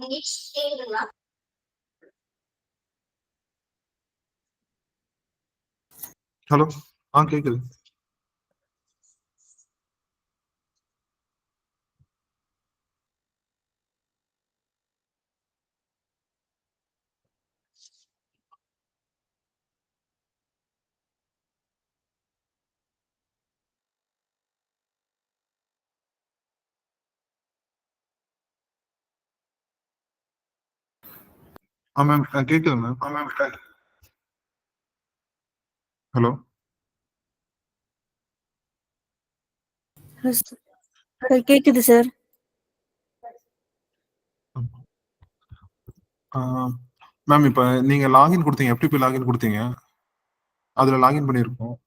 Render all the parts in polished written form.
Hello. கேக்குது. Ma'am கேக்குது ma'am. Hello. கேக்குது சார். மேம் இப்ப நீங்க லாகின் கொடுத்தீங்க, FTP லாகின் கொடுத்தீங்க, அதுல லாகின் பண்ணிருக்கோம்.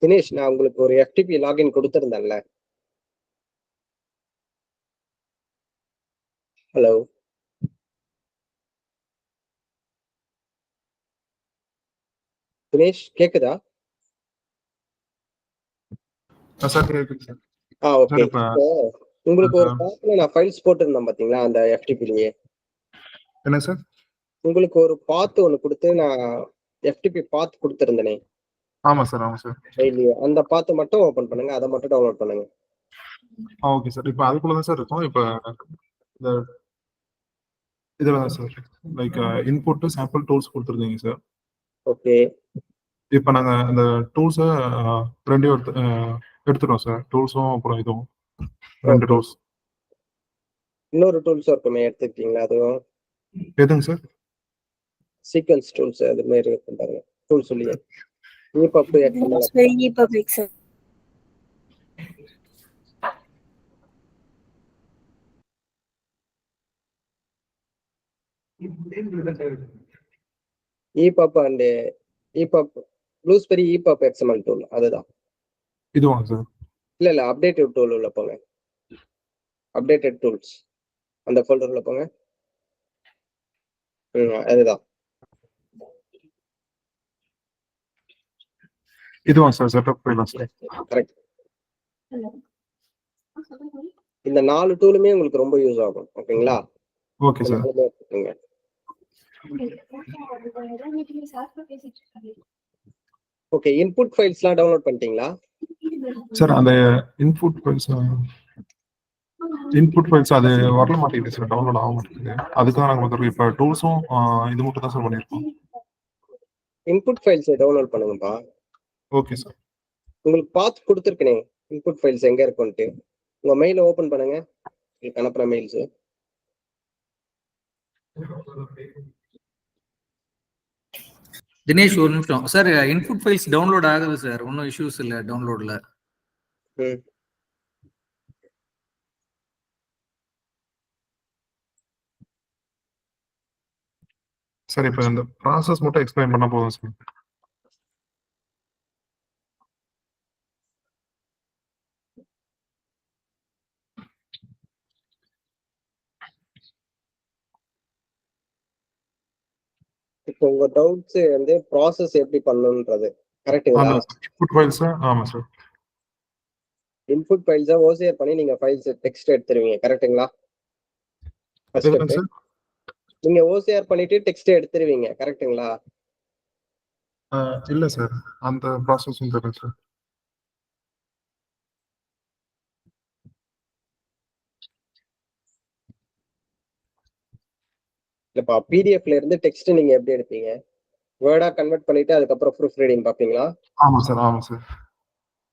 தினேஷ், நான் உங்களுக்கு ஒரு FTP லாகின் கொடுத்திருந்தேன்ல. ஹலோ. தினேஷ் கேக்குதா? சார் கேக்குது சார். ஓகே. உங்களுக்கு ஒரு பாத்துல நான் ஃபைல்ஸ் போட்டிருந்தேன் பாத்தீங்களா அந்த FTPலயே? என்ன சார்? உங்களுக்கு ஒரு பாத் ஒன்னு கொடுத்து நான் FTP பாத் கொடுத்திருந்தேனே. ஆமா சார், ஆமா சார். அந்த பாத்து மட்டும் ஓபன் பண்ணுங்க, அதை மட்டும் டவுன்லோட் பண்ணுங்க. Okay sir. இப்போ அதுக்குள்ள தான் சார் இருக்கும். இப்போ இந்த இதுல தான் sir like input sample tools கொடுத்துருந்தீங்க சார். ஓகே. இப்போ நாங்க அந்த டூல்ஸை ரெண்டையும் எடுத்துட்டோம் சார். டூல்ஸும் அப்புறம் இதுவும் 2 டூல்ஸ். இன்னொரு டூல்ஸ் இருக்குமே, எடுத்துக்கிட்டீங்களா? அதுவும் எதுங்க சார்? சீக்வென்ஸ் டூல்ஸ் அது மாதிரி பாருங்க. டூல் சொல்லியே EPUB XML. EPUB and EPUB Blueberry EPUB XML tool அதுதான். இதுவாங்க சார்? இல்ல அப்டேட்டட் டூல் உள்ள போங்க. அப்டேட்டட் டூல்ஸ் அந்த ஃபோல்டர்ல போங்க. அதுதான். இதுவா சார்? செட்டப் ஃபைலா சார்? கரெக்ட். இந்த 4 டூலுமே உங்களுக்கு ரொம்ப யூஸ் ஆகும். ஓகேங்களா? Okay sir. ஓகே. இன்புட் ஃபைல்ஸ்லாம் டவுன்லோட் பண்ணிட்டீங்களா சார்? அந்த இன்புட் ஃபைல்ஸ் அது வரல மாட்டேங்குது சார், டவுன்லோட் ஆக மாட்டேங்குது. அதுக்காக நாங்கள் வந்துருக்கோம். இப்போ டூல்ஸும் இது மட்டும் தான் சார் பண்ணியிருக்கோம். இன்புட் ஃபைல்ஸை டவுன்லோட் பண்ணுங்கப்பா. Okay sir. உங்களுக்கு பாத் கொடுத்துருக்கனே இன்புட் ஃபைல்ஸ் எங்க இருக்குன்ட்டு. உங்க மெயிலை ஓபன் பண்ணுங்க. உங்களுக்கு அனுப்புற மெயில்ஸ். தினேஷ் ஒரு நிமிஷம் சார். இன்புட் ஃபைல்ஸ் டவுன்லோட் ஆகுது சார், ஒன்றும் இஷ்யூஸ் இல்லை டவுன்லோட்ல. சார் இப்போ இந்த ப்ராசஸ் மட்டும் எக்ஸ்பிளைன் பண்ண போதும் சார். இப்போ உங்க டவுட்ஸ் வந்து ப்ராசஸ் எப்படி பண்ணணும்ன்றது கரெக்ட்டுங்களா? Input files. ஆமா சார். இன்புட் ஃபைல்ஸை OCR பண்ணி நீங்க ஃபைல்ஸ் டெக்ஸ்ட் எடுத்துருவீங்க. கரெக்ட்டுங்களா? நீங்க OCR பண்ணிட்டு டெக்ஸ்ட் எடுத்துருவீங்க. கரெக்ட்டுங்களா? இல்ல சார், அந்த ப்ராசஸும் தெரியல சார். இல்லப்பா, பிடிஎஃப்ல இருந்து டெக்ஸ்ட் நீங்க எப்படி எடுப்பீங்க? வேர்டா கன்வெர்ட் பண்ணிட்டு அதுக்கப்புறம் ப்ரூஃப் ரீடிங் பாப்பீங்களா? ஆமா சார், ஆமா சார்.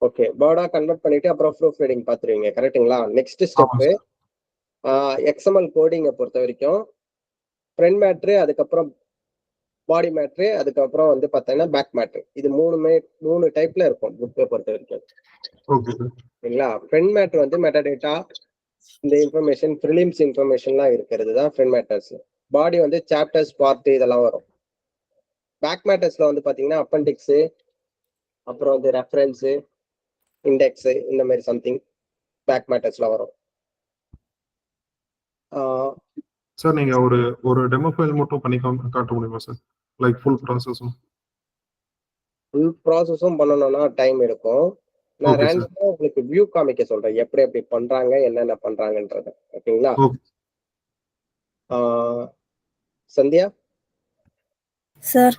ஓகே. வேர்டா கன்வெர்ட் பண்ணிட்டு அப்புறம் ப்ரூஃப் ரீடிங் பாத்துருவீங்க. கரெக்ட்டுங்களா? நெக்ஸ்ட் ஸ்டெப் XML கோடிங்கை பொறுத்த வரைக்கும் ஃப்ரண்ட் மேட்ரு, அதுக்கப்புறம் பாடி மேட்ரு, அதுக்கப்புறம் வந்து பார்த்தீங்கன்னா பேக் மேட்ரு. இது 3 டைப்ல இருக்கும் புக்கை பொறுத்த வரைக்கும். Okay sir. சரிங்களா? ஃப்ரண்ட் மேட்ரு வந்து மெட்டாடேட்டா, இந்த இன்ஃபர்மேஷன், ப்ரிலிம்ஸ் இன்ஃபர்மேஷன்லாம் இருக்கிறது தான் ஃப்ரண்ட் மேட்டர்ஸ். பாடி வந்து சாப்டர்ஸ், பார்ட் இதெல்லாம் வரும். பேக் மேட்டர்ஸ்ல வந்து பார்த்தீங்கன்னா அப்பெண்டிக்ஸு, அப்புறம் வந்து ரெஃபரன்ஸு, இண்டெக்ஸு இந்த மாதிரி சம்திங் பேக் மேட்டர்ஸ்ல வரும். சார் நீங்க ஒரு டெமோ ஃபைல் மட்டும் பண்ணி காட்ட முடியுமா சார்? லைக் ஃபுல் ப்ராசஸும். ஃபுல் ப்ராசஸும் பண்ணணும்னா டைம் எடுக்கும். நான் Okay, sir. ரேண்டமா உங்களுக்கு வியூ காமிக்க சொல்றேன். எப்படி பண்றாங்க, என்னென்ன பண்றாங்கன்றத. ஓகேங்களா? Okay. சந்தியா, சார்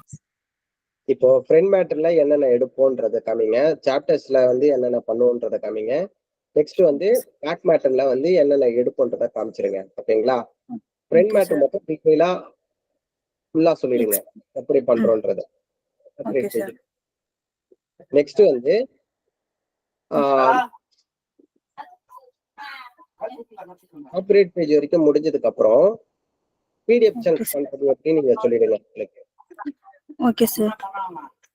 இப்போ ஃப்ரண்ட் மேட்டர்ல என்னென்ன எடுப்போன்றத காமிங்க. சாப்டர்ஸ்ல வந்து என்னென்ன பண்ணுவோன்றத காமிங்க. நெக்ஸ்ட் வந்து பேக் மேட்டர்ல வந்து என்னென்ன எடுப்போன்றத காமிச்சிருங்க. ஓகேங்களா? Front Okay, matter sir. மட்டும் டீட்டெயிலா ஃபுல்லா சொல்லிடுங்க. எப்படி பண்றோன்றத. Okay, sir. நெக்ஸ்ட் வந்து ஆப்ரேட் பேஜ் வரைக்கும் முடிஞ்சதுக்கு அப்புறம் பிடிஎஃப் சங்க் Okay, sir. பண்றது எப்படி நீங்க சொல்லிடுங்க உங்களுக்கு. Okay sir.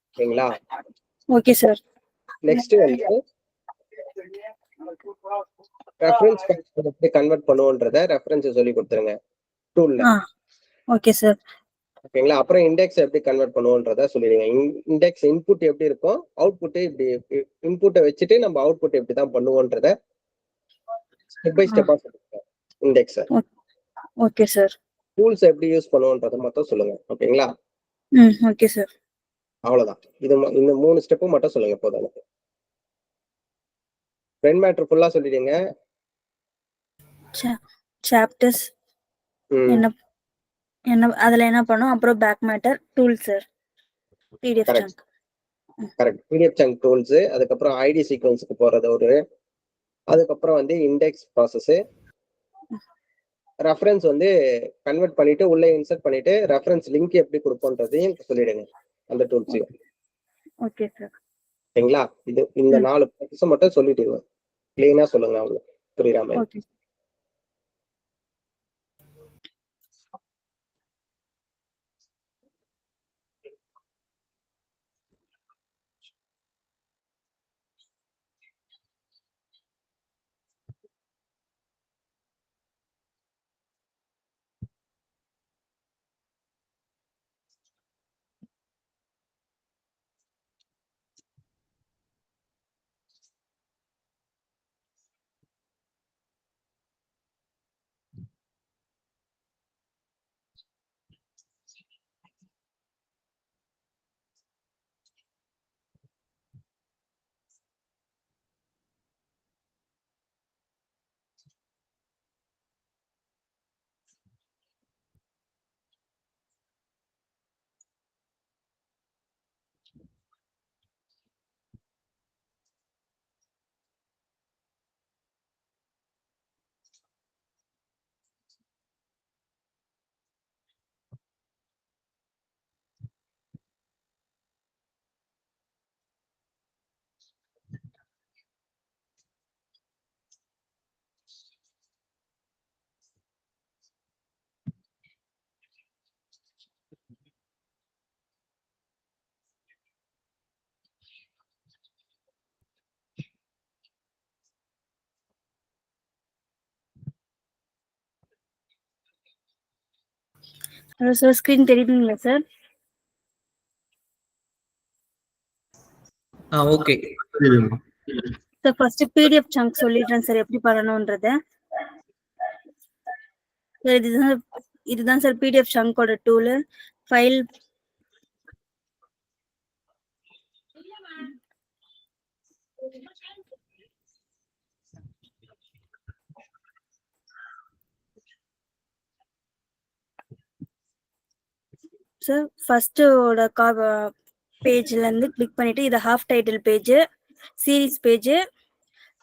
ஓகேங்களா? Okay sir. நெக்ஸ்ட் வந்து ரெஃபரன்ஸ் எப்படி கன்வெர்ட் பண்ணுவோன்றத ரெஃபரன்ஸ் சொல்லி கொடுத்துருங்க டூல்ல. Okay sir. ஓகேங்களா? அப்புறம் இண்டெக்ஸ் எப்படி கன்வெர்ட் பண்ணுவோன்றத சொல்லிடுங்க. இண்டெக்ஸ் இன்புட் எப்படி இருக்கும், அவுட்புட் இப்படி இன்புட்டை வச்சுட்டு நம்ம அவுட்புட் எப்படி தான் பண்ணுவோன்றத ஸ்டெப் பை ஸ்டெப்பா சொல்லுங்க. Index okay sir. டூல்ஸ் எப்படி யூஸ் பண்ணுவோன்றத மட்டும் சொல்லுங்க. ஓகேங்களா? Okay sir. அவ்வளவுதான். இந்த 3 ஸ்டெப்பும் மட்டும் சொல்லுங்க போதும் எனக்கு. ஃப்ரண்ட் மேட்டர் ஃபுல்லா சொல்லிடுங்க. சாப்டர்ஸ் என்ன என்ன அதுல என்ன பண்ணும், அப்புறம் back matter tool sir, PDF chunk. Correct. PDF chunk tools, அதுக்கப்புறம் ஐடி சீக்வன்ஸ்க்கு போறது அதுக்கப்புறம் வந்து இண்டெக்ஸ் ப்ராசஸ், ரெஃபரன்ஸ் வந்து கன்வெர்ட் பண்ணிட்டு உள்ள இன்சர்ட் பண்ணிட்டு ரெஃபரன்ஸ் லிங்க் எப்படி கொடுப்போன்றதையும் சொல்லிடுங்க அந்த டூல்ஸையும். Okay sir. சரிங்களா? இந்த 4 ப்ராசஸ் மட்டும் சொல்லிட்டு கிளீனா சொல்லுங்க அவங்களுக்கு புரியுற மாதிரி. ஓகே. ஹலோ சார், ஸ்கிரீன் தெரியுதுங்களா sir? Okay sir first PDF chunk சொல்லிடுறேன் சார் எப்படி பண்ணணும்ன்றத. சார் இதுதான் சார் பிடிஎஃப் சங்கோட டூல். ஃபைல் சார் ஃபர்ஸ்டோட பேஜ்ல இருந்து கிளிக் பண்ணிட்டு இது half title page, series page,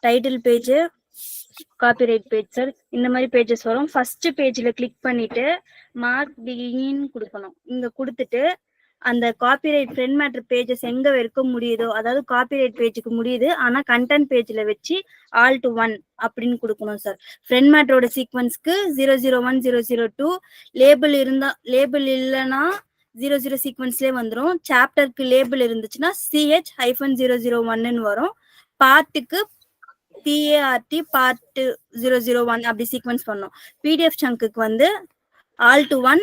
title page, copyright page sir. இந்த மாதிரி பேஜஸ் வரும். ஃபர்ஸ்ட் பேஜ்ல கிளிக் பண்ணிட்டு மார்க் பிகின் கொடுக்கணும். இங்க கொடுத்துட்டு அந்த காப்பிரைட் ஃப்ரண்ட் மேட்டர் பேஜஸ் எங்க வரைக்கும் முடியுதோ, அதாவது காப்பிரைட் பேஜுக்கு முடியுது ஆனா கண்டென்ட் பேஜ்ல வச்சு ஆல் டு 1 அப்படின்னு கொடுக்கணும் சார். ஃப்ரண்ட் மேட்டரோட சீக்வன்ஸ்க்கு 001 002 லேபிள் இல்லைன்னா 00 சீக்வன்ஸ்லேயே வந்துடும். சாப்டருக்கு லேபிள் இருந்துச்சுன்னா CH-001 வரும். பார்ட்டுக்கு PART பார்ட் 001 அப்படி சீக்வன்ஸ் பண்ணோம். PDF சங்குக்கு வந்து alt1,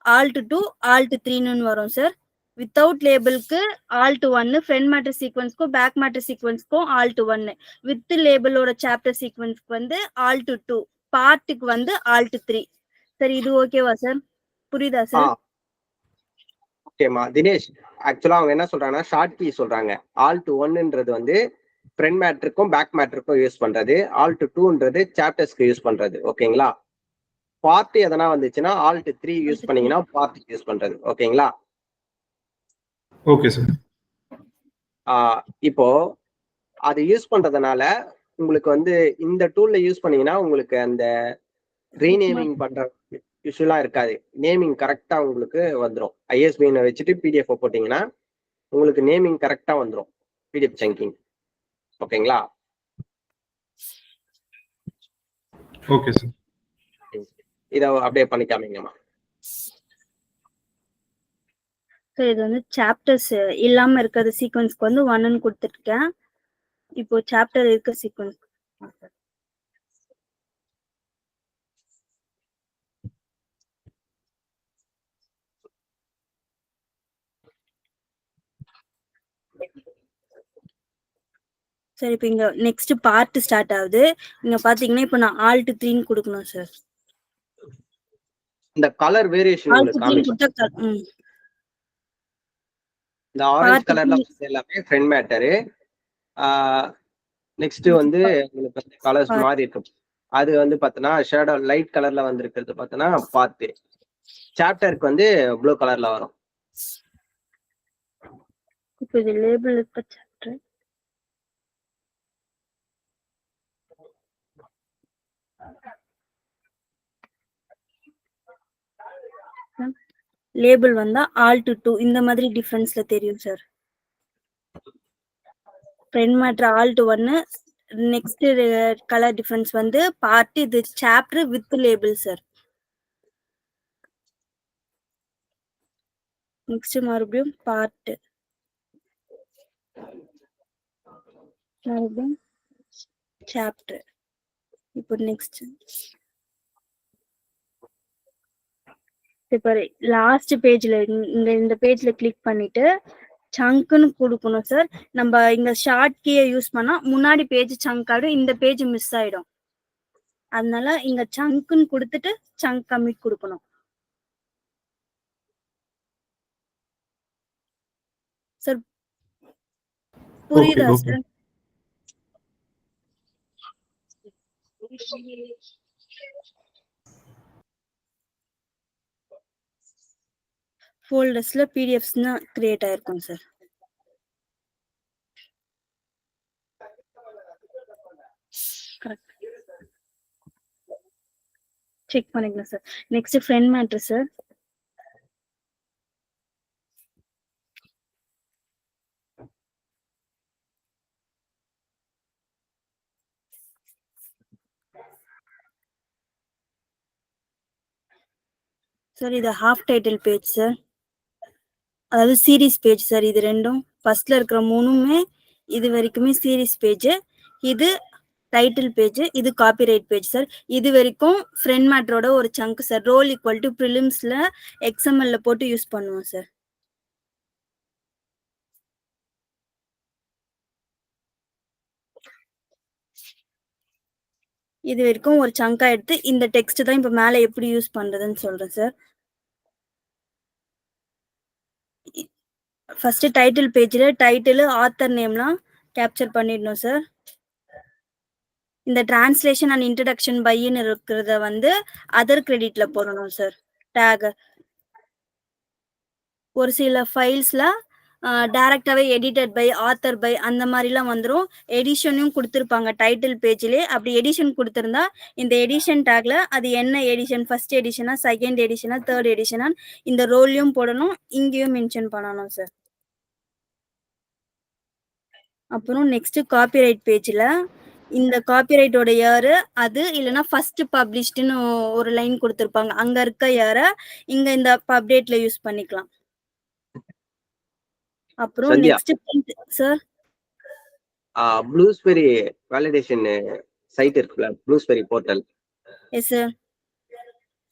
alt2, alt3ன்னு வரும் சார். வித்தவுட் லேபிளுக்கு alt1, ஃப்ரண்ட் மேட்டர் சீக்வன்ஸ்க்கும் பேக் மேட்டர் சீக்வன்ஸ்க்கும் alt1, வித் லேபிளோட சாப்டர் சீக்வன்ஸ்க்கு வந்து alt2, பார்ட்டுக்கு வந்து alt3. சார் இது ஓகேவா சார்? புரியுதா சார்? ஓகேமா தினேஷ், ஆக்சுவலா அவங்க என்ன சொல்றாங்கன்னா ஷார்ட் கீ சொல்றாங்க. alt1ன்றது வந்து ஃப்ரண்ட் மேட்டருக்கும் பேக் மேட்டருக்கும் யூஸ் பண்றது, alt2ன்றது சாப்டர்ஸ்க்கு யூஸ் பண்றது. ஓகேங்களா? பார்ட் எதனா வந்துச்சுன்னா alt3 யூஸ் பண்ணீங்கன்னா பார்ட் யூஸ் பண்றது. ஓகேங்களா? Okay sir. இப்போ அது யூஸ் பண்றதுனால உங்களுக்கு வந்து இந்த டூல்ல யூஸ் பண்ணீங்கன்னா உங்களுக்கு அந்த ரீநேமிங் பண்ற யூஸ்வலா இருக்காது. நேமிங் கரெக்டா உங்களுக்கு வந்துடும். ISBN வச்சுட்டு PDF போட்டீங்கன்னா உங்களுக்கு நேமிங் கரெக்டா வந்துடும். PDF சங்கிங். ஓகேங்களா? Okay sir. இத அப்படியே பண்ணிக்காமீங்கம்மா. சார் இது வந்து சாப்டர்ஸ் இல்லாம இருக்கிறது சீக்வன்ஸ்க்கு வந்து 1ன்னு கொடுத்துருக்கேன். இப்போ சாப்டர் இருக்க சீக்வன்ஸ் சார். இப்போ இங்க நெக்ஸ்ட் பார்ட் ஸ்டார்ட் ஆகுது. இங்க பாத்தீங்கன்னா இப்போ நான் alt3ன்னு கொடுக்கணும் சார். இந்த கலர் வேரியேஷன் உங்களுக்கு காமிக்கும். இந்த ஆரஞ்சு கலர்ல எல்லாமே ஃப்ரண்ட் மேட்டரு. நெக்ஸ்ட் வந்து உங்களுக்கு வந்து கலர்ஸ் மாறி இருக்கு. அது வந்து பார்த்தனா ஷேடோ லைட் கலர்ல வந்திருக்கிறது பார்த்தனா பார்ட். சாப்டருக்கு வந்து ப்ளூ கலர்ல வரும். இப்போ இது லேபிள் இருக்க சாப்டர். லேபிள் வந்தா alt2 இந்த மாதிரி டிஃபரன்ஸ்ல தெரியும் sir. Front matter alt1, next colour difference வந்து பார்ட், இது chapter with label sir. Next மறுபடியும் பார்ட், மறுபடியும் சாப்டர். இப்போ நெக்ஸ்ட் இப்போ லாஸ்ட் பேஜ்ல இந்த பேஜ்ல கிளிக் பண்ணிட்டு சங்க்னு கொடுக்கணும் சார். நம்ம இங்க ஷார்ட் கீயை யூஸ் பண்ணா முன்னாடி பேஜ் சங்க் ஆயிடும், இந்த பேஜ் மிஸ் ஆயிடும். அதனால இங்க சங்க்னு கொடுத்துட்டு சங்க் கமிட் கொடுக்கணும் சார். புரியுதா சார்? ஃபோல்டர்ஸ்ல PDFs தான் கிரியேட் ஆயிருக்கும் சார். கரெக்ட், செக் பண்ணிக்கலாம் sir. Next front matter sir. Sir இது ஹாஃப் டைட்டில் பேஜ் சார், அதாவது சீரீஸ் பேஜ் சார். இது ரெண்டும் ஃபர்ஸ்ட்ல இருக்கிற மூணுமே இது வரைக்குமே சீரீஸ் பேஜ். இது டைட்டில் பேஜ், இது காப்பிரைட் பேஜ் சார். இது வரைக்கும் ஃப்ரண்ட் மேட்டரோட ஒரு chunk sir. Role equal to ப்ரிலிம்ஸ்ல XML போட்டு யூஸ் பண்ணுவோம் சார். இது வரைக்கும் ஒரு சங்கா எடுத்து இந்த டெக்ஸ்ட் தான் இப்ப மேல எப்படி யூஸ் பண்றதுன்னு சொல்றேன் சார். ஃபர்ஸ்ட் டைட்டில் பேஜ்ல டைட்டில், ஆத்தர் நேம்லாம் கேப்சர் பண்ணிடணும் சார். இந்த டிரான்ஸ்லேஷன் அண்ட் இன்ட்ரடக்ஷன் பைன்னு இருக்கிறத வந்து அதர் கிரெடிட்ல போடணும் சார். டேக் ஒரு சில ஃபைல்ஸ்ல டைரக்டாவே எடிட்டட் பை, ஆத்தர் பை அந்த மாதிரிலாம் வந்துடும். எடிஷனும் கொடுத்துருப்பாங்க டைட்டில் பேஜ்லேயே. அப்படி எடிஷன் கொடுத்துருந்தா இந்த எடிஷன் டேக்ல அது என்ன எடிஷன், ஃபர்ஸ்ட் எடிஷனா, செகண்ட் எடிஷனா, தேர்ட் எடிஷனா இந்த ரோல்லையும் போடணும், இங்கேயும் மென்ஷன் பண்ணணும் சார். அப்புறம் நெக்ஸ்ட் காப்பிரைட் பேஜ்ல இந்த காப்பிரைட்டோட இயர் அது இல்லைன்னா ஃபர்ஸ்ட் பப்ளிஷ்டுன்னு ஒரு லைன் கொடுத்துருப்பாங்க. அங்க இருக்க இயரை இங்க இந்த அப்டேட்ல யூஸ் பண்ணிக்கலாம். அப்புறம் Sandhya. Next sir Blueberry validation site இருக்குல்ல, ப்ளூஸ்பெரி போர்ட்டல், எஸ் சார்.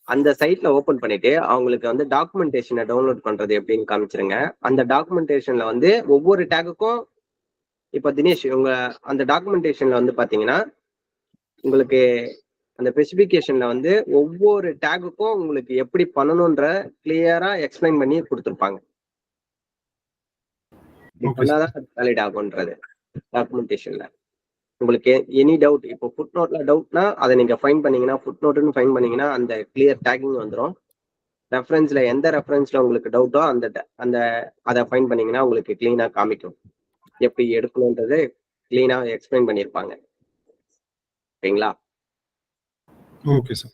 அந்த சைட்ல ஓபன் பண்ணிட்டு அவங்களுக்கு வந்து டாக்குமெண்டேஷனை டவுன்லோட் பண்றது எப்படின்னு காமிச்சிருங்க. அந்த டாக்குமெண்டேஷன்ல வந்து ஒவ்வொரு டேகுக்கும் இப்ப தினேஷ் உங்க அந்த டாக்குமெண்டேஷன்ல வந்து பாத்தீங்கன்னா உங்களுக்கு அந்த ஸ்பெசிபிகேஷன்ல வந்து ஒவ்வொரு டேகுக்கும் உங்களுக்கு எப்படி பண்ணணும்ன்ற கிளியரா எக்ஸ்பிளைன் பண்ணி கொடுத்துருப்பாங்க. பண்ணாதான் வேலிட் ஆகும்ன்றது டாக்குமெண்டேஷன்ல. உங்களுக்கு எனி டவுட், இப்போ ஃபுட் நோட்ல டவுட்னா அதை நீங்க ஃபைன் பண்ணீங்கன்னா, ஃபுட் நோட்னு ஃபைன் பண்ணீங்கன்னா அந்த கிளியர் டேக்கிங் வந்துடும். ரெஃபரன்ஸ்ல எந்த ரெஃபரன்ஸ்ல உங்களுக்கு டவுட்டோ அந்த அதை ஃபைன் பண்ணீங்கன்னா உங்களுக்கு கிளீனா காமிக்கும். எப்படி எடுக்கணும்ன்றது கிளீனா எக்ஸ்பிளைன் பண்ணியிருப்பாங்க. ஓகேங்களா? Okay sir.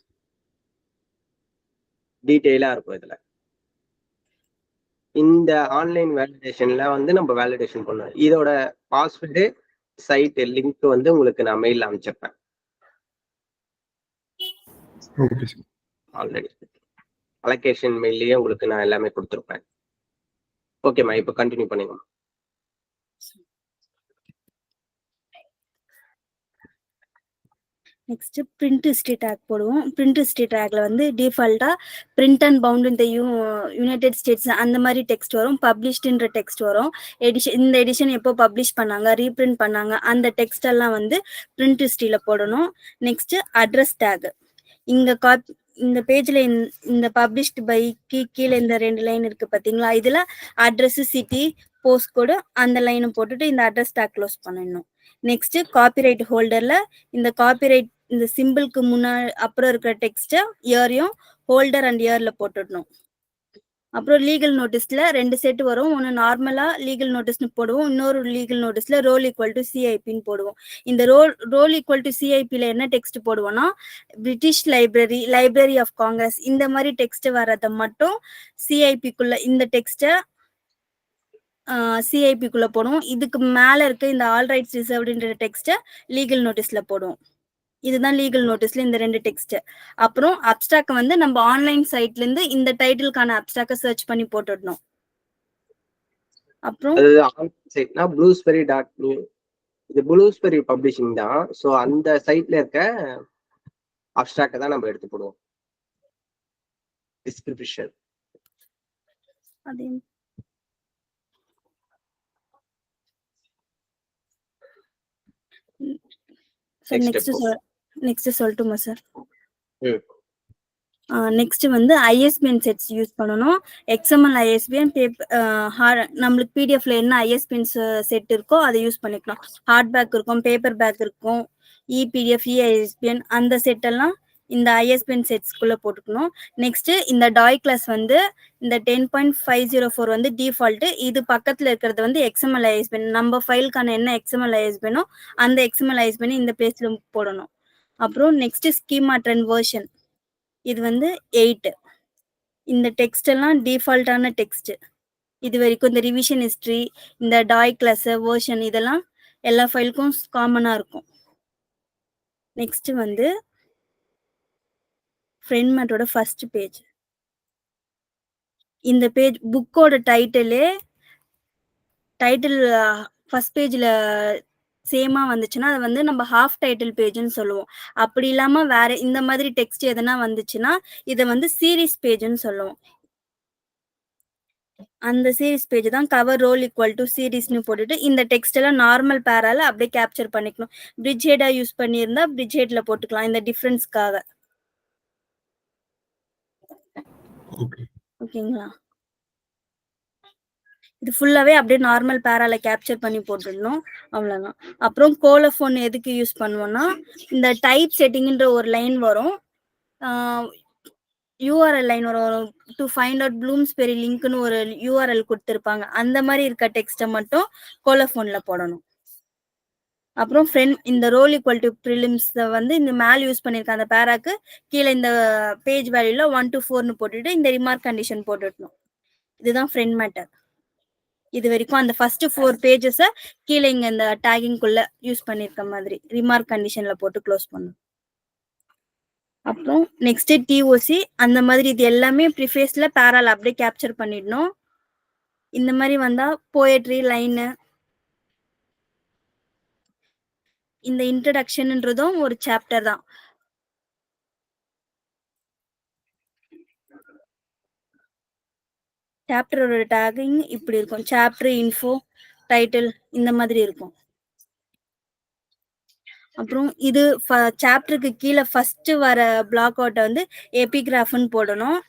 டீட்டெயிலா இருக்கும் இதுல. இந்த ஆன்லைன் வேலிடேஷன்ல வந்து நம்ம வேலிடேஷன் பண்ணோம். இதோட பாஸ்வேர்டு சைட் லிங்க் வந்து உங்களுக்கு நான் மெயில்ல அனுப்பிச்சிருப்பேன் ஓகே சார். ஆல்ரெடி. அலோகேஷன் மெயிலேயே உங்களுக்கு நான் எல்லாமே கொடுத்துருப்பேன். ஓகேம்மா, இப்போ கண்டினியூ பண்ணுங்க. நெக்ஸ்ட் பிரிண்ட் ஹிஸ்டரி டேக் போடுவோம். பிரிண்ட் ஹிஸ்டரி டேக்ல வந்து டிஃபால்ட்டா பிரிண்ட் அண்ட் பவுண்ட் இந்த யுனைடெட் ஸ்டேட்ஸ் அந்த மாதிரி டெக்ஸ்ட் வரும். பப்ளிஷ்டுன்ற டெக்ஸ்ட் வரும். இந்த எடிஷன் எப்போ பப்ளிஷ் பண்ணாங்க, ரீபிரிண்ட் பண்ணாங்க, அந்த டெக்ஸ்ட் எல்லாம் வந்து பிரிண்ட் ஹிஸ்டரியில போடணும். Next address take. இந்த பேஜ்ல இந்த பப்ளிஷ்டு பைக்கு கீழே இந்த 2 லைன் இருக்கு பாத்தீங்களா, இதுல அட்ரஸ், சிட்டி, போஸ்ட் கோடு அந்த லைனை போட்டுட்டு இந்த அட்ரஸ் டேக் க்ளோஸ் பண்ணிடணும். நெக்ஸ்ட் காப்பிரைட் ஹோல்டர்ல இந்த காப்பிரைட் இந்த சிம்பிளுக்கு முன்னாடி அப்புறம் இருக்கிற டெக்ஸ்ட இயரையும் ஹோல்டர் அண்ட் இயர்ல போட்டுடணும். அப்புறம் லீகல் நோட்டீஸ்ல 2 செட் வரும். ஒன்று நார்மலா லீகல் நோட்டீஸ்னு போடுவோம், இன்னொரு லீகல் நோட்டீஸ்ல ரோல் ஈக்குவல் டு சிஐபின்னு போடுவோம். இந்த ரோல் ஈக்குவல் டு சிஐபில என்ன டெக்ஸ்ட் போடுவோம்னா பிரிட்டிஷ் லைப்ரரி ஆஃப் காங்கிரஸ் இந்த மாதிரி டெக்ஸ்ட் வர்றதை மட்டும் சிஐபிக்குள்ள இந்த டெக்ஸ்ட சிஐபிக்குள்ள போடுவோம். இதுக்கு மேல இருக்க இந்த ஆல் ரைட்ஸ் ரிசர்வ்டுன்ற டெக்ஸ்ட லீகல் நோட்டீஸ்ல போடுவோம். இதுதான் லீகல் நோட்டீஸ்ல இந்த 2 டெக்ஸ்ட். அப்புறம் அப்ஸ்ட்ராக்ட் வந்து நம்ம ஆன்லைன் சைட்ல இருந்து இந்த டைட்டிலுக்கான அப்ஸ்ட்ராக்ட் சர்ச் பண்ணி போட்டுடணும். அப்புறம் அது ஆன்லைன் சைட்னா bluesberry.new, இது ப்ளூஸ்பெரி பப்ளிஷிங் தான். ஸோ அந்த சைட்ல இருக்க அப்ஸ்ட்ராக்ட் தான் நம்ம எடுத்து போடுவோம். டிஸ்கிரிப்ஷன் அதே சார். நெக்ஸ்ட் சொல்லட்டுமா சார்? நெக்ஸ்ட் வந்து ஐஎஸ்பிஎன் செட்ஸ் யூஸ் பண்ணணும். எக்ஸ்எம்எல் ஐஎஸ்பிஎன் நம்மளுக்கு பிடிஎஃப்ல என்ன ஐஎஸ்பிஎன் செட் இருக்கோ அதை யூஸ் பண்ணிக்கலாம். ஹார்ட் பேக் இருக்கும், பேப்பர் பேக் இருக்கும், இபிடிஎஃப், இஐஎஸ்பிஎன் அந்த செட் எல்லாம் இந்த ஐஎஸ்பிஎன் செட்ஸ்குள்ள போட்டுக்கணும். நெக்ஸ்ட் இந்த டாய் கிளாஸ் வந்து இந்த 10.504 வந்து டிஃபால்ட். இது பக்கத்துல இருக்கிறது வந்து எக்ஸ்எம்எல் ஐஎஸ்பிஎன். நம்ம ஃபைலுக்கான என்ன எக்ஸ்எம்எல் ஐஎஸ்பிஎனோ அந்த எக்ஸ்எம்எல் ஐஎஸ்பிஎன் இந்த பிளேஸ்ல போடணும். அப்புறம் நெக்ஸ்ட் ஸ்கீமா ட்ரெண்ட் வெர்ஷன், இது வந்து 8. இந்த டெக்ஸ்ட் எல்லாம் டிஃபால்ட்டான டெக்ஸ்ட். இது வரைக்கும் இந்த ரிவிஷன் ஹிஸ்டரி, இந்த டாய் கிளாஸ் வெர்ஷன் இதெல்லாம் எல்லா ஃபைலுக்கும் காமனா இருக்கும். நெக்ஸ்ட் வந்து ஃப்ரெண்ட் மேட்டோட ஃபர்ஸ்ட் பேஜ். இந்த பேஜ் புக்கோட டைட்டில் ஃபர்ஸ்ட் பேஜ்ல சேமா வந்துச்சுன்னா அது வந்து நம்ம ஹாஃப் டைட்டில் பேஜ்னு சொல்லுவோம். அப்படி இல்லாம வேற இந்த மாதிரி டெக்ஸ்ட் எதனா வந்துச்சுன்னா இதை வந்து சீரீஸ் பேஜ்னு சொல்லுவோம். அந்த சீரீஸ் பேஜ் தான் கவர் ரோல் ஈக்குவல் டு சீரீஸ்னு போட்டுட்டு இந்த டெக்ஸ்ட் எல்லாம் நார்மல் பேரால அப்படியே கேப்சர் பண்ணிக்கணும். பிரிட்ஜ் ஹெடா யூஸ் பண்ணியிருந்தா பிரிட்ஜ் ஹெட்ல போட்டுக்கலாம் இந்த டிஃபரன்ஸ்க்காக. ஓகேங்களா? இது ஃபுல்லாவே அப்படியே நார்மல் பேரால கேப்சர் பண்ணி போட்டுடணும். அவ்வளவுதான். அப்புறம் கோலோஃபோன் எதுக்கு யூஸ் பண்ணுவோம்னா இந்த டைப் செட்டிங்ன்ற ஒரு லைன் வரும், யூஆர்எல் லைன் வரும். டு ஃபைண்ட் அவுட் ப்ளூம்ஸ்பெரி லிங்க்னு ஒரு யூஆர்எல் கொடுத்துருப்பாங்க. அந்த மாதிரி இருக்க டெக்ஸ்ட்டை மட்டும் கோலோஃபோன்ல போடணும். அப்புறம் இந்த ரோல் ஈக்குவல் டு ப்ரிலிம்ஸ் வந்து இந்த மேல் யூஸ் பண்ணிருக்க அந்த பேராக்கு கீழே இந்த பேஜ் வேல்யூல 1 to 4ன்னு போட்டுட்டு இந்த ரிமார்க் கண்டிஷன் போட்டுடணும். இதுதான் ஃப்ரெண்ட் மேட்டர். இது வரைக்கும் அந்த ஃபர்ஸ்ட் 4 பேஜஸ் கீழே இங்க இந்த டேகிங்குள்ள யூஸ் பண்ணிருக்க மாதிரி ரிமார்க் கண்டிஷன்ல போட்டு க்ளோஸ் பண்ணணும். அப்புறம் நெக்ஸ்ட் டிஓசி அந்த மாதிரி இது எல்லாமே ப்ரிஃபேஸ்ல பேரால அப்படியே கேப்சர் பண்ணிடணும். இந்த மாதிரி வந்தா போயட்ரி லைனு, இந்த இன்ட்ரடக்ஷன்ன்றதும் ஒரு சாப்டர் தான். சாப்டரோட டேகிங் இப்படி இருக்கும். சாப்டர் இன்ஃபோ, டைட்டில் இந்த மாதிரி இருக்கும். அப்புறம் இது சாப்டருக்கு கீழே ஃபர்ஸ்ட் வர பிளாக் அவுட்டை வந்து எபிகிராஃப்னு போடணும்.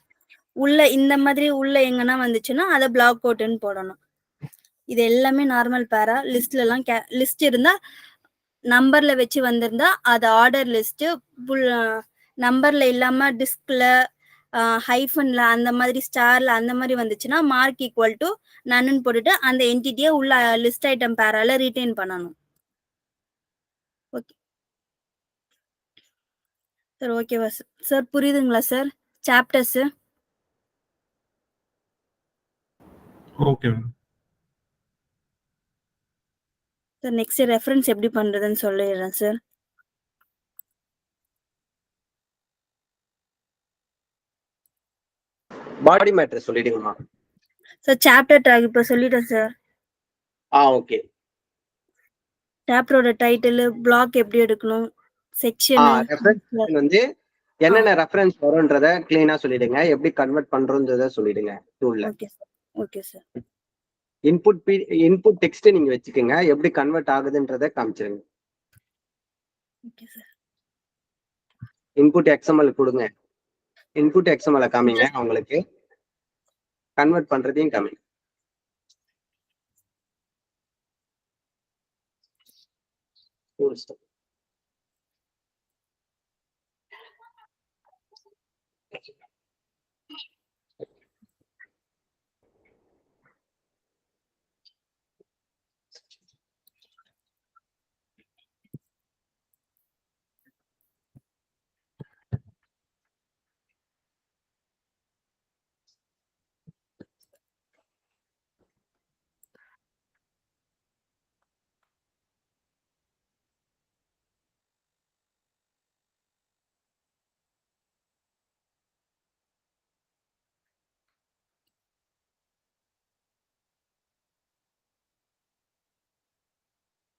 உள்ள இந்த மாதிரி உள்ள எங்கன்னா வந்துச்சுன்னா அதை பிளாக் அவுட்னு போடணும். இது எல்லாமே நார்மல் பேரா. லிஸ்ட்ல எல்லாம் லிஸ்ட் இருந்தா நம்பர்ல வச்சு வந்திருந்தா அது ஆர்டர் லிஸ்ட். நம்பர்ல இல்லாம டிஸ்க்ல ஹைஃபன்ல அந்த மாதிரி ஸ்டார்ல அந்த மாதிரி வந்துச்சுன்னா மார்க் ஈக்குவல் டு நன்னு போட்டுட்டு அந்த என்டிட்டியை உள்ள லிஸ்ட் ஐட்டம் பேரால ரீட்டைன் பண்ணணும். ஓகே சார், ஓகேவா சார்? புரியுதுங்களா sir chapters? Okay sir next reference எப்படி பண்றதுன்னு சொல்லிடுறேன் சார். பாடி மேட்டர் சொல்லிடுங்கம்மா. சார் சாப்டர் டேக் இப்போ சொல்லிட்டேன் சார். ஓகே. சாப்டரோட டைட்டில், பிளாக் எப்படி எடுக்கணும், செக்ஷன் வந்து என்னென்ன ரெஃபரன்ஸ் வரும்ன்றத கிளீனா சொல்லிடுங்க. எப்படி கன்வெர்ட் பண்றோம்ன்றத சொல்லிடுங்க டூல்ல. Okay sir. Okay sir. Input text நீங்க வச்சுக்கோங்க. எப்படி கன்வெர்ட் ஆகுதுன்றத காமிச்சிருங்க. Okay sir. இன்புட் எக்ஸ்எம்எல் கொடுங்க. இன்புட் எக்ஸ்எம்எல் காமிங்க. அவங்களுக்கு கன்வெர்ட் பண்றதையும் காமிங்க.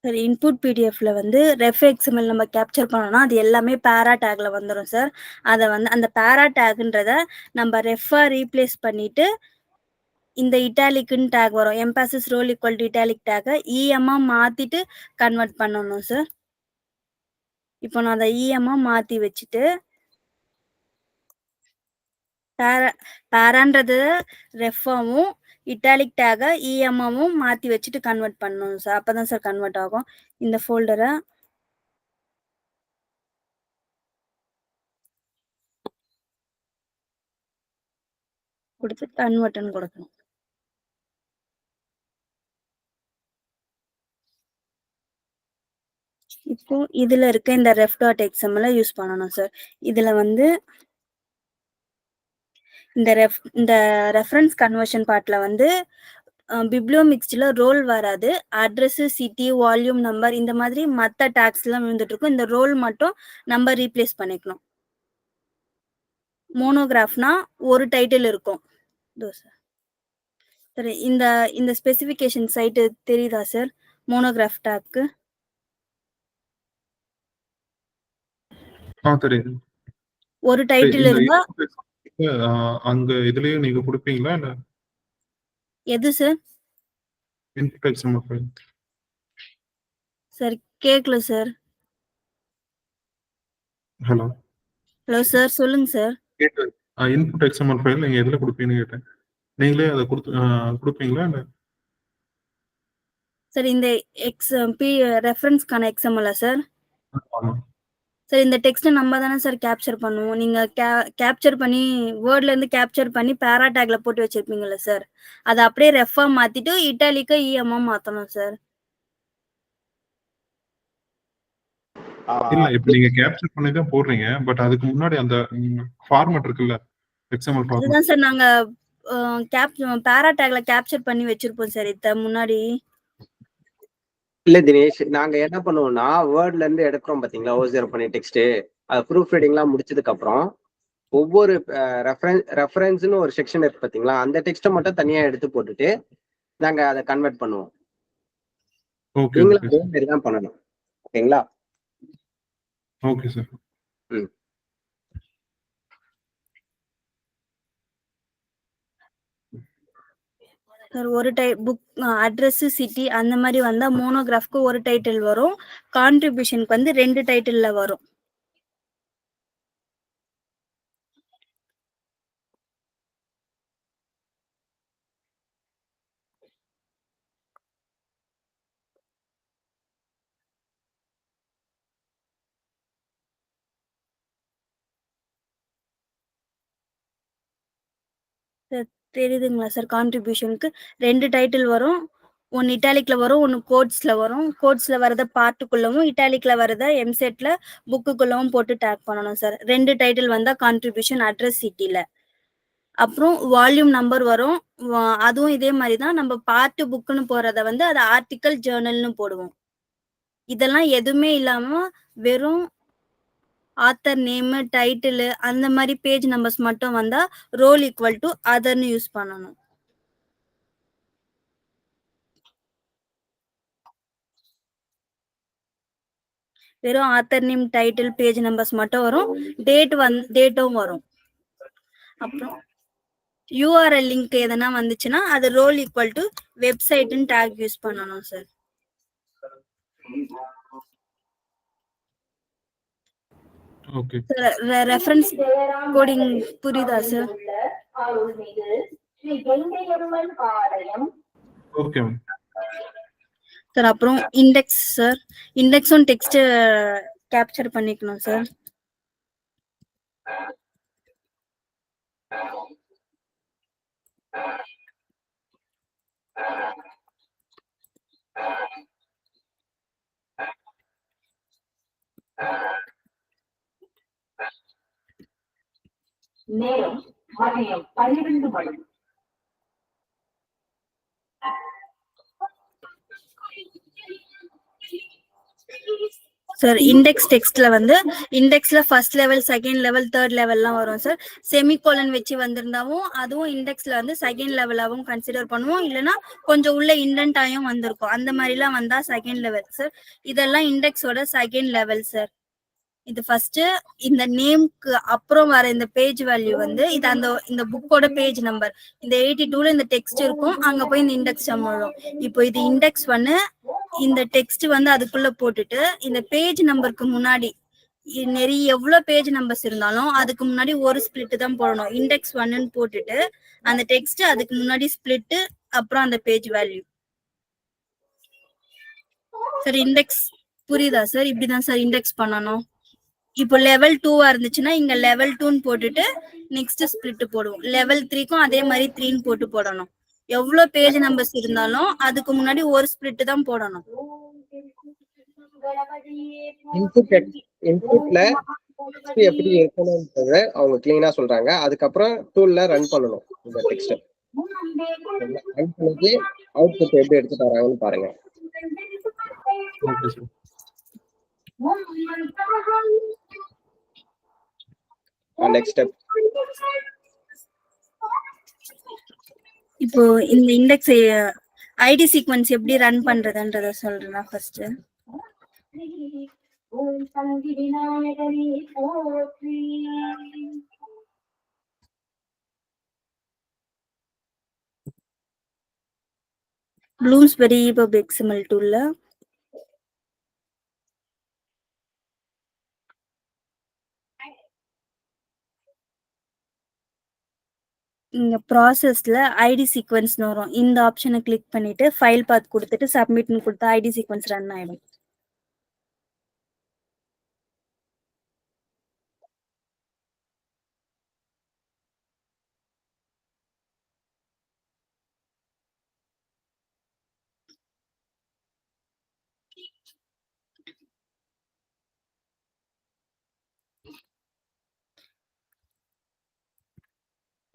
சார் இன்புட் பிடிஎஃப்ல வந்து ரெஃப் எக்ஸ்எம்எல் நம்ம கேப்சர் பண்ணோம்னா அது எல்லாமே பேரா டேக்ல வந்துடும் சார். அதை வந்து அந்த பேரா டேக்ன்றத நம்ம ரெஃபா ரீப்ளேஸ் பண்ணிட்டு இந்த இட்டாலிக்னு டேக் வரும். Emphasis role equal to italic டேக்கை இஎம்ஆ மாத்திட்டு கன்வெர்ட் பண்ணணும் சார். இப்போ நான் அதை இஎம்ஆ மாத்தி வச்சுட்டு பேரான்றது ரெஃபாவும் இட்டாலிக் டேகை இஎம்ஆவும் மாற்றி வச்சுட்டு கன்வெர்ட் பண்ணணும் சார். அப்போ தான் சார் கன்வெர்ட் ஆகும். இந்த ஃபோல்டரை கொடுத்து கன்வெர்ட்னு கொடுக்கணும். இப்போ இதில் இருக்க இந்த ரெஃப் டாட் எக்ஸ்எம்எல் யூஸ் பண்ணணும் சார். இதில் வந்து இந்த ரெஃபரன்ஸ் கன்வர்ஷன் பார்ட்டில் வந்து பிப்ளியோமிக்ஸ்டில் ரோல் வராது. அட்ரஸ், சிட்டி, வால்யூம் நம்பர் இந்த மாதிரி மற்ற டேக்ஸ்லாம் விழுந்துட்டு இருக்கும். இந்த ரோல் மட்டும் நம்பர் ரீப்ளேஸ் பண்ணிக்கணும். மோனோகிராஃப்னா ஒரு டைட்டில் இருக்கும். சரி, இந்த ஸ்பெசிஃபிகேஷன் சைட்டு தெரியுதா சார் மோனோகிராஃப் டேக்கு? தெரியுது. ஒரு டைட்டில் இருந்தா அங்க இதுலயே நீங்க கொடுப்பீங்களா இல்ல எது sir? Input XML file sir கேட்கல சார். ஹலோ சார் சொல்லுங்க சார். கேக்குது. இன்புட் எக்ஸ்எம்எல் ஃபைல் நீங்க எதுல கொடுப்பீங்கன்னு கேட்டேன். நீங்களே அதை கொடுப்பீங்களா இல்ல? சார் இந்த ரெஃபரன்ஸ்க்கான எக்ஸ்எம்எல் சார்? ஆமா சார் இந்த டெக்ஸ்ட்டை நம்ம தானே சார் கேப்சர் பண்ணுவோம். நீங்கள் கேப்சர் பண்ணி வேர்ட்லேருந்து கேப்சர் பண்ணி பேரா டேக்ல போட்டு வச்சிருப்பீங்கல்ல சார், அதை அப்படியே ரெஃபாக மாற்றிட்டு இட்டாலிக்கா இஎம்ஆ மாற்றணும் சார். இல்ல இப்ப நீங்க கேப்சர் பண்ணி தான் போடுறீங்க. பட் அதுக்கு முன்னாடி அந்த ஃபார்மட் இருக்குல்ல, எக்ஸ்எம்எல் ஃபார்மட். அதுதான் சார் நாங்க பேரா டேக்ல கேப்சர் பண்ணி வச்சிருப்போம் சார் இத முன்னாடி. இல்ல தினேஷ், நாங்க என்ன பண்ணுவோம்னா வேர்ட்ல இருந்து எடுக்கிறோம் பாத்தீங்களா, O0 பண்ணி டெக்ஸ்ட், அது ப்ரூஃப் ரீடிங்லாம் முடிச்சதுக்கு அப்புறம் ஒவ்வொரு ரெஃபரன்ஸ்னு ஒரு செக்ஷன் இருக்கு பாத்தீங்களா, அந்த டெக்ஸ்ட்டை மட்டும் தனியா எடுத்து போட்டுட்டு நாங்க அதை கன்வெர்ட் பண்ணுவோம். ஓகே நீங்களும் ஓகே அதே மாதிரி தான் பண்ணணும். ஓகேங்களா? Okay sir. ம். சார் ஒரு புக் அட்ரஸ் சிட்டி அந்த மாதிரி வந்தா மோனோகிராஃப்க்கு ஒரு டைட்டில் வரும், கான்ட்ரிபியூஷனுக்கு வந்து 2 டைட்டில்ல வரும். தெரியுதுங்களா சார்? கான்ட்ரிபியூஷனுக்கு 2 டைட்டில் வரும், ஒன்னு இட்டாலிக்ல வரும், ஒன்னு கோட்ஸ்ல வரும். கோட்ஸ்ல வரத பார்ட்டுக்குள்ளவும், இட்டாலிக்ல வரத எம்செட்ல புக்குக்குள்ளவும் போட்டு டேக் பண்ணணும் சார். 2 டைட்டில் வந்தா கான்ட்ரிபியூஷன் அட்ரஸ் சிட்டில. அப்புறம் வால்யூம் நம்பர் வரும், அதுவும் இதே மாதிரி தான். நம்ம பார்ட் புக்குன்னு போறத வந்து அது ஆர்டிக்கல் ஜேர்னல்னு போடுவோம். இதெல்லாம் எதுவுமே இல்லாம வெறும் ஆத்தர் நேம், டைட்டில் அந்த மாதிரி பேஜ் நம்பர்ஸ் மட்டும் வந்தா ரோல் ஈக்குவல் டு அதர்னு யூஸ் பண்ணணும். வெறும் author name, title, page numbers மட்டும் வரும், டேட்டும் வரும். அப்புறம் யூஆர்எல் லிங்க் எதனா வந்துச்சுன்னா அது ரோல் ஈக்குவல் டு வெப்சைட்னு டேக் யூஸ் பண்ணணும் சார். ஓகே. ரெஃபரன்ஸ் கோடிங் புரியுதா சார்? Okay ma'am. சார் அப்புறம் இண்டெக்ஸ் சார், இண்டெக்ஸும் டெக்ஸ்ட் கேப்சர் பண்ணிக்கணும் சார். நேரம் மதியம் 12 மணி. சார் இண்டெக்ஸ் டெக்ஸ்ட்ல வந்து இண்டெக்ஸ்ல first level, second level, third லெவல்லாம் வரும் சார். செமிகோலன் வச்சு வந்திருந்தாவும் அதுவும் இண்டெக்ஸ்ல வந்து செகண்ட் லெவலாவும் கன்சிடர் பண்ணுவோம், இல்லைன்னா கொஞ்சம் உள்ள இண்டென்ட் ஆயும் வந்திருக்கும். அந்த மாதிரிலாம் வந்தா செகண்ட் லெவல் சார். இதெல்லாம் இண்டெக்ஸோட செகண்ட் லெவல் சார். இது ஃபர்ஸ்ட் இந்த நேம்க்கு அப்புறம் வர இந்த பேஜ் வேல்யூ வந்து இது இந்த புக்கோட பேஜ் நம்பர். இந்த 82ல இந்த டெக்ஸ்ட் இருக்கும், அங்க போய் இந்த இண்டெக்ஸ் வரும். இப்போ இது இண்டெக்ஸ் 1, இந்த டெக்ஸ்ட் வந்து அதுக்குள்ள போட்டுட்டு இந்த பேஜ் நம்பருக்கு முன்னாடி நிறைய எவ்வளவு பேஜ் நம்பர்ஸ் இருந்தாலும் அதுக்கு முன்னாடி ஒரு ஸ்பிளிட் தான் போடணும். இண்டெக்ஸ் 1ன்னு போட்டுட்டு அந்த டெக்ஸ்ட் அதுக்கு முன்னாடி ஸ்பிளிட், அப்புறம் அந்த பேஜ் வேல்யூ. சார் இண்டெக்ஸ் புரியுதா சார்? இப்படிதான் சார் இண்டெக்ஸ் பண்ணணும். இப்போ லெவல் 2 இருந்துச்சுன்னா இங்க லெவல் 2ன்னு போட்டுட்டு நெக்ஸ்ட் ஸ்பிளிட் போடுவோம். லெவல் 3க்கும் அதே மாதிரி 3ன்னு போட்டு போடணும். எவ்வளவு பேஜ் நம்பர்ஸ் இருந்தாலும் அதுக்கு முன்னாடி ஒரு ஸ்பிளிட் தான் போடணும். இன்புட்ல எப்படி இருக்கணும்ன்றத அவங்க கிளீனா சொல்றாங்க. அதுக்கப்புறம் டூல்ல ரன் பண்ணணும். இந்த டெக்ஸ்ட் ரன் பண்ணி அவுட்புட் எப்படி எடுத்துட்டு வராங்கன்னு பாருங்க. Okay sir. Next step. இப்போ இந்த இண்டெக்ஸ் ஐடி சீக்வென்ஸ் எப்படி ரன் பண்றதுன்றத சொல்றேன் ஃபர்ஸ்ட். ப்ளூம்ஸ்பெரி EPUB XML டூல்ல இங்க ப்ராசஸ்ல ஐடி சீக்வென்ஸ்னு வரும். இந்த ஆப்ஷனை கிளிக் பண்ணிட்டு ஃபைல் பாத் கொடுத்துட்டு சப்மிட்னு கொடுத்தா ஐடி சீக்வென்ஸ் ரன் ஆயிடும்.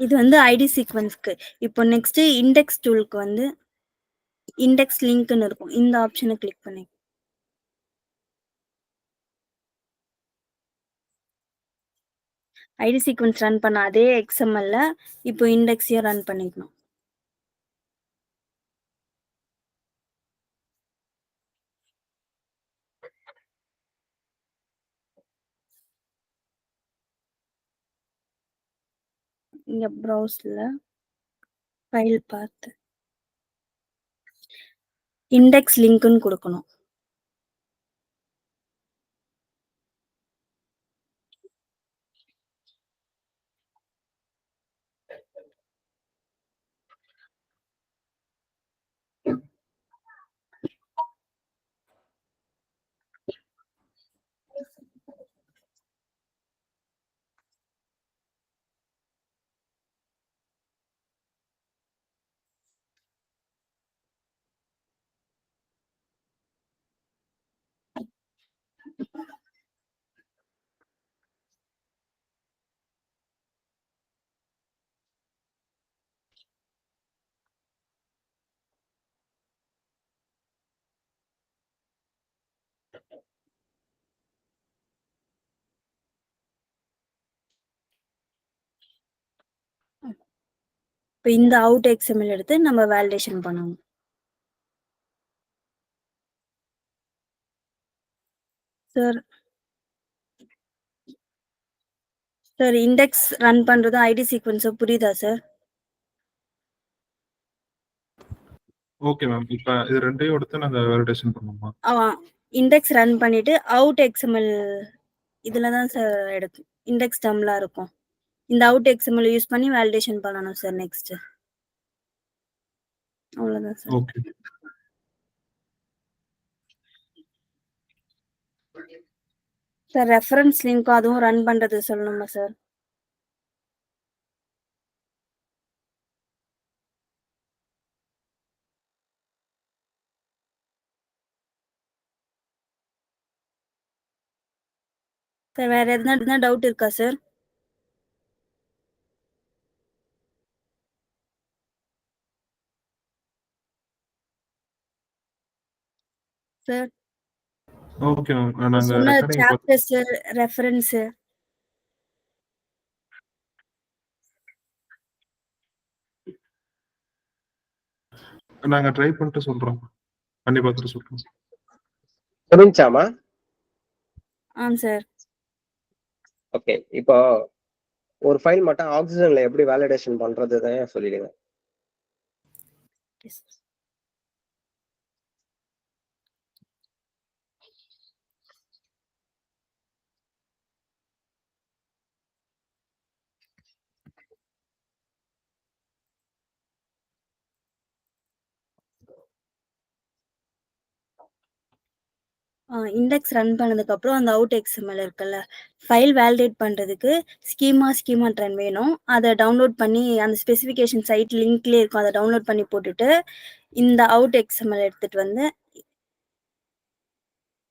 இது வந்து ஐடி சீக்வென்ஸ்க்கு. இப்போ நெக்ஸ்ட் இண்டெக்ஸ் டூலுக்கு வந்து இண்டெக்ஸ் லிங்க்னு இருக்கும். இந்த ஆப்ஷனை கிளிக் பண்ணி ஐடி சீக்வென்ஸ் ரன் பண்ண அதே XMLல இப்போ இண்டெக்ஸையும் ரன் பண்ணிக்கணும். இங்க ப்ரௌஸ்ல ஃபைல் பார்த்து இண்டெக்ஸ் லிங்க்னு கொடுக்கணும். இப்போ இந்த அவுட் எக்ஸ்எம்எல் எடுத்து நம்ம வேலிடேஷன் பண்ணணும். சார் இண்டெக்ஸ் ரன் பண்றது ஐடி சீக்வன்ஸ் புரியுதா சார்? Okay ma'am. இப்ப இது ரெண்டையும் எடுத்து நாங்க வேலிடேஷன் பண்ணுவோமா? இண்டெக்ஸ் ரன் பண்ணிட்டு அவுட் எக்ஸ்எம்எல் இதுல தான் சார் எடுக்கும். இண்டெக்ஸ் டம்லாம் இருக்கும். இந்த அவுட் எக்ஸ்எம்எல் யூஸ் பண்ணி வேலிடேஷன் பண்ணணும் சார். நெக்ஸ்ட் அவ்வளவுதான் sir. Okay. Sir reference link அதுவும் ரன் பண்றது சொல்லணுமா சார்? சார் வேற எதுனா டவுட் இருக்கா சார்? Sir okay ma'am. நாங்க சொன்ன ரெக்கார்டிங் சாப்டர்ஸ் ரெஃபரன்ஸ் நாங்க ட்ரை பண்ணிட்டு சொல்றோம். பண்ணி பார்த்துட்டு சொல்றோம். புரிஞ்சாமா? சார். ஓகே. இப்போ ஒரு ஃபைல் மட்டும் ஆக்சிஜன்ல எப்படி வேலிடேஷன் பண்றது தான் சொல்லிடுங்க. இண்டெக்ஸ் ரன் பண்ணதுக்கு அப்புறம் அந்த அவுட் எக்ஸ்எம்எல் இருக்குல்ல, ஃபைல் வேலிடேட் பண்றதுக்கு ஸ்கீமா ரன் வேணும். அதை டவுன்லோட் பண்ணி அந்த ஸ்பெசிஃபிகேஷன் சைட் லிங்க்லேயே இருக்கும். அதை டவுன்லோட் பண்ணி போட்டுட்டு இந்த அவுட் எக்ஸ்எம்எல் எடுத்துட்டு வந்து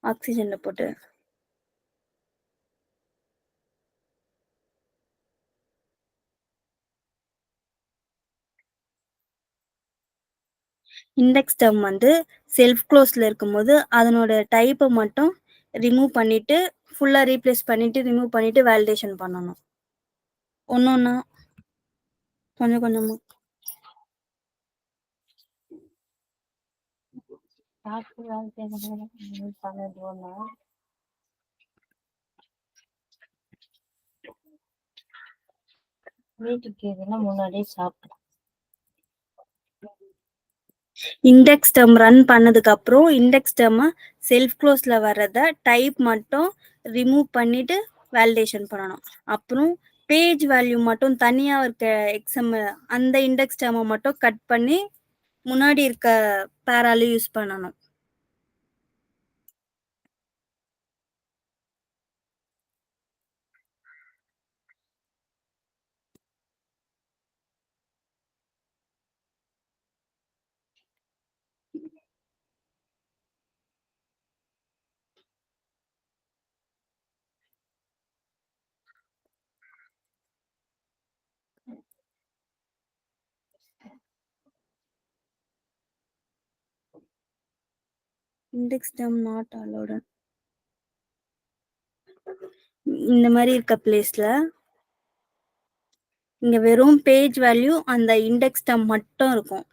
ஆக்சிஜன்ல போட்டு இண்டெக்ஸ் டர்ம் வந்து செல்ஃப் க்ளோஸ்ல இருக்கும்போது அதனோட டைப்பை மட்டும் ரிமூவ் பண்ணிட்டு ஃபுல்லா ரீப்ளேஸ் பண்ணிட்டு ரிமூவ் பண்ணிட்டு வேலிடேஷன் பண்ணணும். ஒன்னொன்னா கொஞ்சம் கொஞ்சமா. முன்னாடியே சாப்பிட்டேன். இண்டெக்ஸ் டர்ம் ரன் பண்ணதுக்கு அப்புறம் இண்டெக்ஸ் டர்ம் செல்ஃப் க்ளோஸ்ல வர்றத டைப் மட்டும் ரிமூவ் பண்ணிட்டு வேலிடேஷன் பண்ணணும். அப்புறம் பேஜ் வேல்யூ மட்டும் தனியா இருக்க எக்ஸ்எம்எல் அந்த இண்டெக்ஸ் டர்மை மட்டும் கட் பண்ணி முன்னாடி இருக்க பேரால யூஸ் பண்ணணும். Index term not allowed. இந்த மாதிரி இருக்க பிளேஸ்ல இங்க வெறும் பேஜ் வேல்யூ அந்த இண்டெக்ஸ் டர்ம் மட்டும் இருக்கும்.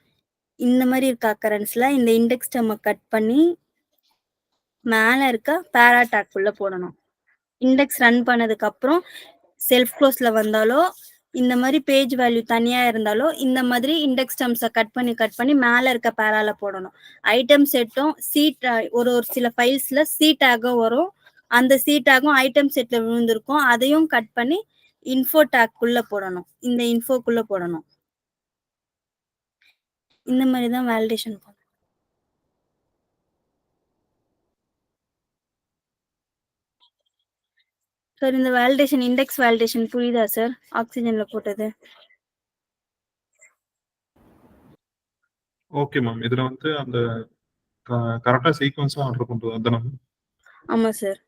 இந்த மாதிரி இருக்க அக்கரன்ஸ்ல இந்த இண்டெக்ஸ் டர்மை கட் பண்ணி மேல இருக்க பேரா டாக் உள்ள போடணும். இண்டெக்ஸ் ரன் பண்ணதுக்கு அப்புறம் செல்ஃப் க்ளோஸ்ல வந்தாலோ இந்த மாதிரி பேஜ் வேல்யூ தனியா இருந்தாலும் இந்த மாதிரி இண்டெக்ஸ் டேர்ம்ஸை கட் பண்ணி மேல இருக்க பேரால போடணும். ஐட்டம் செட்டும் ஒரு சில ஃபைல்ஸ்ல சி டேக்கும் வரும். அந்த சி டேக்கும் ஐட்டம் செட்ல விழுந்திருக்கும். அதையும் கட் பண்ணி இன்ஃபோ டேக்குள்ள போடணும். இந்த இன்ஃபோக்குள்ள போடணும். இந்த மாதிரி தான் வேலிடேஷன் பண்ணணும். சார் இந்த வேலிடேஷன் இண்டெக்ஸ் வேலிடேஷன் புரியுதா சார்? ஆக்சிஜன்ல போட்டது. Okay ma'am. இதுல வந்து அந்த கரெக்டா சீக்வன்ஸா ஆர்டர் பண்றது அதானே? ஆமா சார்.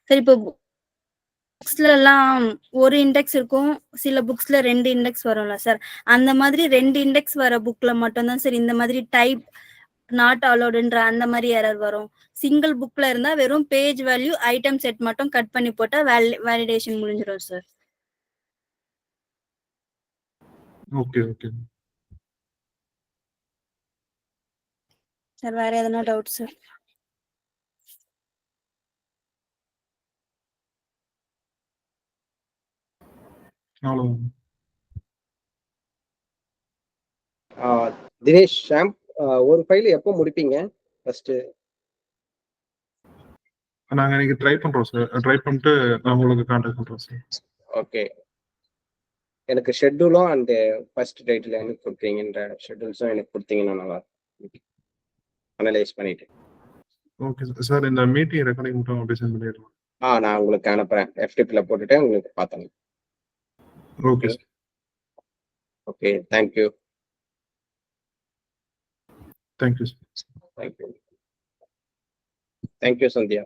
சரி, இப்போ புக்ஸ்ல எல்லாம் ஒரு இண்டெக்ஸ் இருக்கும், சில புக்ஸ்ல 2 இண்டெக்ஸ் வரும்ல சார். அந்த மாதிரி 2 இண்டெக்ஸ் வர புக்ல மட்டும் தான் சார் இந்த மாதிரி டைப் நாட் அலோடுன்ற அந்த மாதிரி எரர் வரும். சிங்கிள் புக்ல இருந்தா வெறும் பேஜ் வேல்யூ ஐட்டம் செட் மட்டும் கட் பண்ணி போட்டா வேலிடேஷன் முடிஞ்சிடும் சார். Okay okay. சார் வேற எதனா டவுட் சார்? அவ்வளோ. தினேஷ் ஷாம், ஒரு ஃபைல் எப்போ முடிப்பீங்க ஃபர்ஸ்ட்? நாங்க இன்னைக்கு ட்ரை பண்றோம் சார். ட்ரை பண்ணிட்டு நான் உங்களுக்கு கான்டாக்ட் பண்றோம் சார். ஓகே, எனக்கு ஷெட்யூலும் அண்ட் ஃபர்ஸ்ட் டேட்ல எனக்கு கொடுத்தீங்கன்ற ஷெட்யூல்ஸும் எனக்கு கொடுத்தீங்கன்னா நல்லா அனலைஸ் பண்ணிட்டு. Okay sir. சார் இந்த மீட்டிங் ரெக்கார்டிங் மட்டும் அப்படியே சென்ட் பண்ணிடுறோம். நான் உங்களுக்கு அனுப்புறேன். FTP-ல போட்டுட்டு உங்களுக்கு பார்த்தேன். Okay sir. Okay, thank you. Thank you sir. Thank you Sandhya.